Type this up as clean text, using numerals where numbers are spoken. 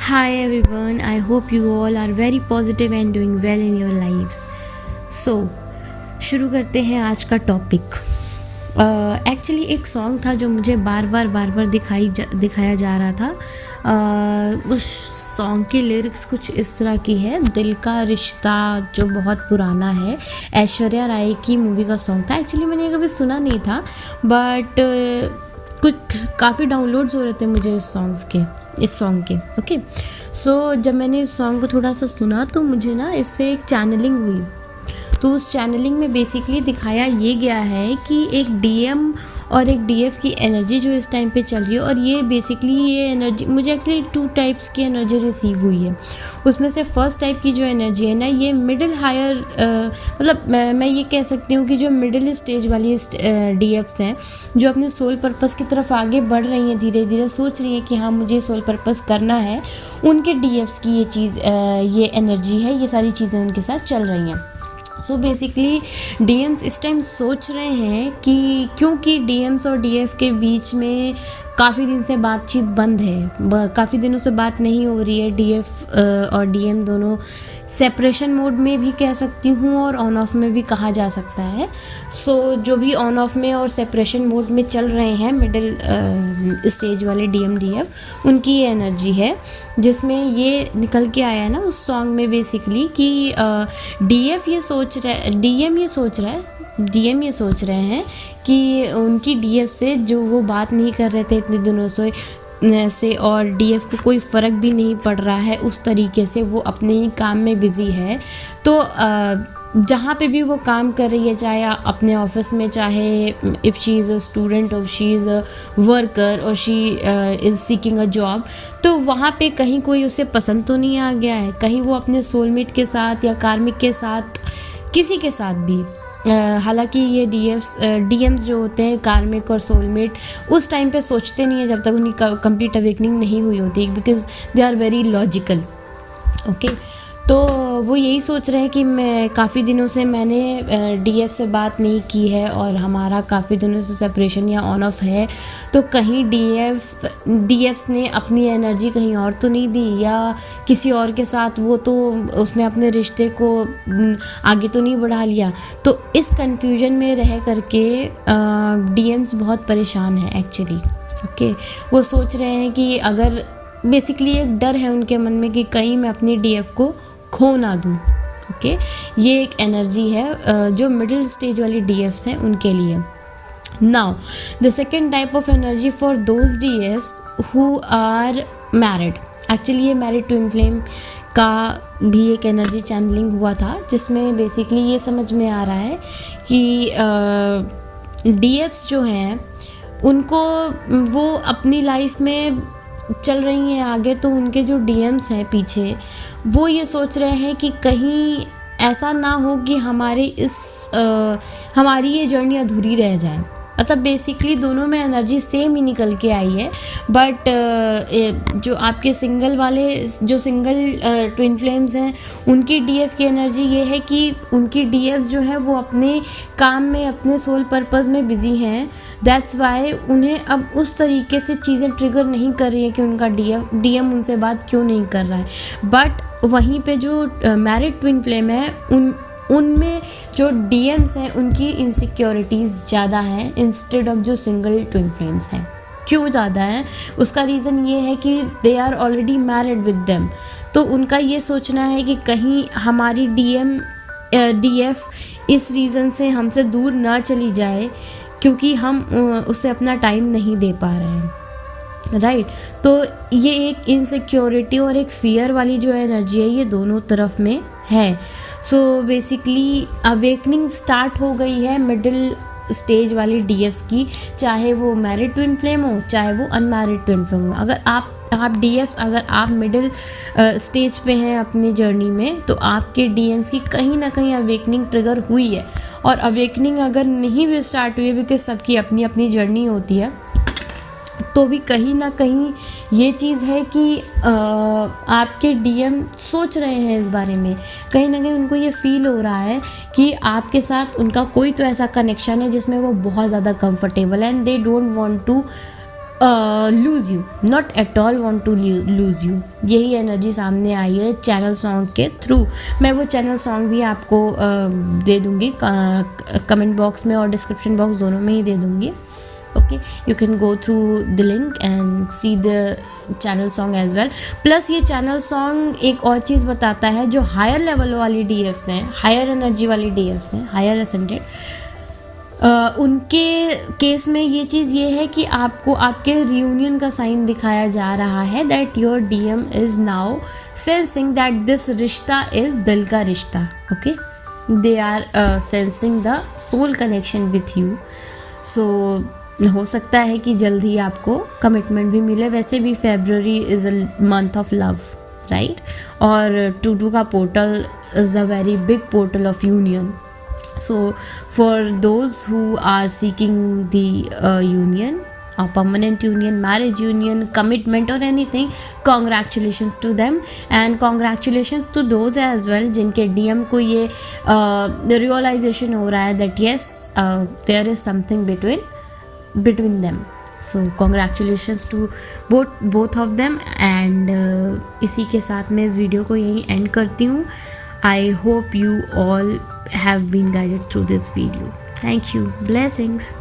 Hi everyone, I hope you all are very positive and doing well in your lives. So, शुरू करते हैं आज का topic. Actually एक सॉन्ग था जो मुझे बार बार दिखाया जा रहा था। उस सॉन्ग की लिरिक्स कुछ इस तरह की है। दिल का रिश्ता जो बहुत पुराना है, ऐश्वर्या राय की मूवी का सॉन्ग था। एक्चुअली मैंने कभी सुना नहीं था, बट कुछ काफ़ी डाउनलोड्स हो रहे थे मुझे इस सॉन्ग के। ओके, सो जब मैंने इस सॉन्ग को थोड़ा सा सुना तो मुझे ना इससे एक चैनलिंग हुई। तो उस चैनलिंग में बेसिकली दिखाया ये गया है कि एक डीएम और एक डीएफ की एनर्जी जो इस टाइम पे चल रही है, और ये बेसिकली ये एनर्जी मुझे एक्चुअली 2 टाइप्स की एनर्जी रिसीव हुई है। उसमें से फर्स्ट टाइप की जो एनर्जी है ना, ये मिडिल हायर मतलब मैं ये कह सकती हूँ कि जो मिडिल स्टेज वाली डीएफ्स हैं, जो अपने सोल पर्पस की तरफ आगे बढ़ रही हैं, धीरे धीरे सोच रही हैं कि हाँ मुझे सोल पर्पस करना है, उनके डीएफ्स की ये एनर्जी है, ये सारी चीज़ें उनके साथ चल रही हैं। सो बेसिकली डीएम्स इस टाइम सोच रहे हैं कि क्योंकि डीएम्स और डीएफ के बीच में काफ़ी दिन से बातचीत बंद है, काफ़ी दिनों से बात नहीं हो रही है। डीएफ और डीएम दोनों सेपरेशन मोड में भी कह सकती हूँ और ऑन ऑफ में भी कहा जा सकता है। सो जो भी ऑन ऑफ में और सेपरेशन मोड में चल रहे हैं मिडिल स्टेज वाले डीएम डीएफ, उनकी ये एनर्जी है जिसमें ये निकल के आया है ना उस सॉन्ग में बेसिकली कि डीएम ये सोच रहे हैं कि उनकी डीएफ से जो वो बात नहीं कर रहे थे इतने दिनों से और डीएफ को कोई फ़र्क भी नहीं पड़ रहा है, उस तरीके से वो अपने ही काम में बिज़ी है। तो जहाँ पे भी वो काम कर रही है, चाहे अपने ऑफिस में, चाहे if she is a student और शी इज़ अ वर्कर और she is seeking a job, तो वहाँ पे कहीं कोई उसे पसंद तो नहीं आ गया है, कहीं वो अपने सोलमेट के साथ या कार्मिक के साथ, किसी के साथ भी। हालांकि ये डीएम्स जो होते हैं, कार्मिक और सोलमेट, उस टाइम पे सोचते नहीं है जब तक उनकी कंप्लीट अवेकनिंग नहीं हुई होती, because they are very logical. Okay, तो वो यही सोच रहे हैं कि मैं काफ़ी दिनों से मैंने डीएफ से बात नहीं की है और हमारा काफ़ी दिनों से सेपरेशन या ऑन ऑफ है, तो कहीं डीएफ्स ने अपनी एनर्जी कहीं और तो नहीं दी, या किसी और के साथ वो तो उसने अपने रिश्ते को आगे तो नहीं बढ़ा लिया। तो इस कन्फ्यूजन में रह करके डीएम्स बहुत परेशान हैं एक्चुअली। ओके, वो सोच रहे हैं कि अगर बेसिकली एक डर है उनके मन में कि कहीं मैं अपनी डीएफ को खो ना दूँ। ओके, ये एक एनर्जी है जो मिडिल स्टेज वाली डीएफ्स हैं उनके लिए। Now the second type of energy for those DFs who are married. Actually ये मैरिड ट्विन फ्लेम का भी एक एनर्जी चैनलिंग हुआ था, जिसमें बेसिकली ये समझ में आ रहा है कि डीएफ्स जो हैं उनको वो अपनी लाइफ में चल रही हैं आगे, तो उनके जो डीएम्स हैं पीछे, वो ये सोच रहे हैं कि कहीं ऐसा ना हो कि हमारी ये जर्नी अधूरी रह जाए। मतलब बेसिकली दोनों में एनर्जी सेम ही निकल के आई है, बट जो आपके सिंगल ट्विन फ्लेम्स हैं, उनकी डीएफ की एनर्जी ये है कि उनकी डीएफ्स जो है वो अपने काम में, अपने सोल पर्पस में बिज़ी हैं। दैट्स वाई उन्हें अब उस तरीके से चीज़ें ट्रिगर नहीं कर रही है कि उनका डीएम उनसे बात क्यों नहीं कर रहा है। बट वहीं पे जो मैरिड ट्विन फ्लेम है, उनमें जो डीएम्स हैं उनकी इनसिक्योरिटीज़ ज़्यादा हैं इंस्टेड ऑफ जो सिंगल ट्विन फ्लेम्स हैं। क्यों ज़्यादा है? उसका रीज़न ये है कि they are already married with them. तो उनका ये सोचना है कि कहीं हमारी डीएफ इस रीज़न से हमसे दूर ना चली जाए क्योंकि हम उसे अपना टाइम नहीं दे पा रहे हैं, राइट। तो ये एक इनसिक्योरिटी और एक फियर वाली जो एनर्जी है, ये दोनों तरफ में है। सो बेसिकली अवेकनिंग स्टार्ट हो गई है मिडिल स्टेज वाली डीएफ्स की, चाहे वो मैरिड ट्विन फ्लेम हो, चाहे वो अनमैरिड ट्विन फ्लेम हो। अगर आप डीएफ्स, अगर आप मिडिल स्टेज पे हैं अपनी जर्नी में, तो आपके डीएम्स की कहीं ना कहीं अवेकनिंग ट्रिगर हुई है। और अवेकनिंग अगर नहीं भी स्टार्ट हुई है, बिकॉज सबकी अपनी अपनी जर्नी होती है, तो भी कहीं ना कहीं ये चीज़ है कि आपके डीएम सोच रहे हैं इस बारे में। कहीं ना कहीं उनको ये फील हो रहा है कि आपके साथ उनका कोई तो ऐसा कनेक्शन है जिसमें वो बहुत ज़्यादा कंफर्टेबल है, and they don't want to lose you, not at all want to lose you, यही एनर्जी सामने आई है चैनल सॉन्ग के थ्रू। मैं वो चैनल सॉन्ग भी आपको दे दूँगी कमेंट बॉक्स में और डिस्क्रिप्शन बॉक्स दोनों में ही दे दूँगी। Okay, you can go through the link and see the channel song as well. Plus ये चैनल सॉन्ग एक और चीज़ बताता है, जो हायर लेवल वाली DFs हैं, हायर एनर्जी वाली DFs हैं, हायर असेंडेड, उनके केस में ये चीज़ ये है कि आपको आपके रियूनियन का साइन दिखाया जा रहा है, that your DM is now sensing that this रिश्ता इज़ दिल का रिश्ता। Okay, they are sensing the soul connection with you. So हो सकता है कि जल्द ही आपको कमिटमेंट भी मिले। वैसे भी February is a month of love, right? और 2-2 का portal is a very big portal of union. So for those who are seeking the union, a permanent union, marriage union, commitment or anything, congratulations to them and congratulations to those as well जिनके DM को ये realization हो रहा है that yes there is something between them. So congratulations to both of them and इसी के साथ मैं इस वीडियो को यहीं एंड करती हूँ। I hope you all have been guided through this video. Thank you. Blessings.